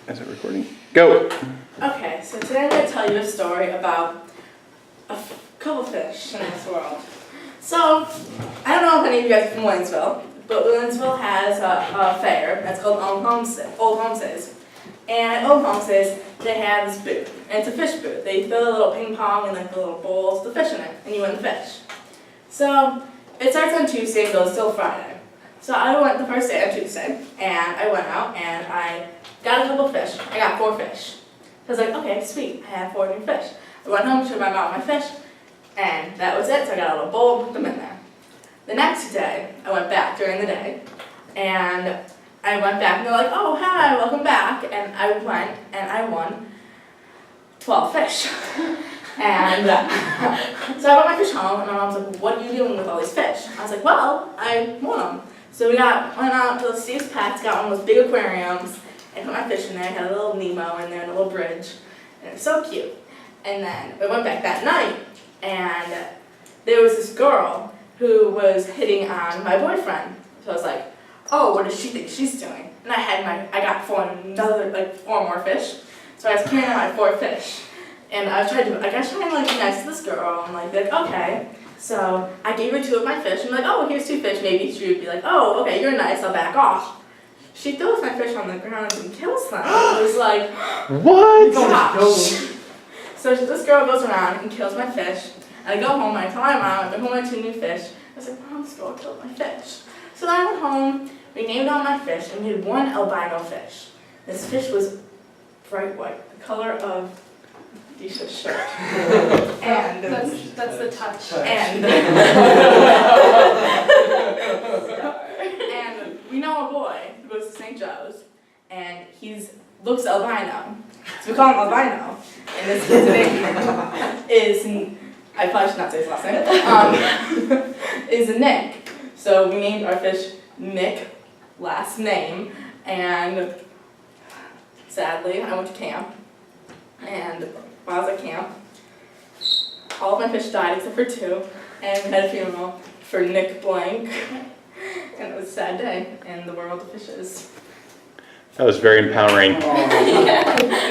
Is it recording? Go! Okay, so today I'm going to tell you a story about a couple fish in this world. So, I don't know if any of you guys are from Williamsville, but Williamsville has a fair that's called Old Homesteads. And at Old Homesteads, they have this booth, and it's a fish booth. They fill a little ping pong and like the little bowls, the fish in it, and you win the fish. So, it starts on Tuesday and goes till Friday. So I went the first day on Tuesday, and I went out and I got a couple fish. I got 4 fish. I was like, okay, sweet, I have 4 new fish. I went home, showed my mom my fish, and that was it. So I got a little bowl and put them in there. The next day, I went back during the day, and I went back, and they're like, oh, hi, welcome back. And I went, and I won 12 fish. And so I brought my fish home, and my mom's like, what are you doing with all these fish? I was like, well, I won them. So we went out to Steve's Pets, got one of those big aquariums, and put my fish in there. Had a little Nemo in there and a little bridge, and it was so cute. And then we went back that night, and there was this girl who was hitting on my boyfriend. So I was like, oh, what does she think she's doing? And I got 4 more fish. So I was carrying out my 4 fish. And I was trying to be nice to this girl. I'm like, okay. So I gave her 2 of my fish. I'm like, oh, here's 2 fish. Maybe she would be like, oh, okay, you're nice. I'll back off. She throws my fish on the ground and kills them. I was like, What? gosh. So this girl goes around and kills my fish. And I go home and I tell my mom, I bring home my 2 new fish. I was like, Mom, this girl killed my fish. So then I went home, we named all my fish, and we had 1 albino fish. This fish was bright white, the color of Disha's shirt. And That's the touch. and and we know a boy who goes to St. Joe's, and he looks albino. So we call him albino. And this kid's name is, I probably should not say his last name, is Nick. So we named our fish Nick, last name, and sadly I went to camp, and while I was at camp, all of my fish died except for 2, and we had a funeral for Nick Blank, and it was a sad day in the world of fishes. That was very empowering. Yeah.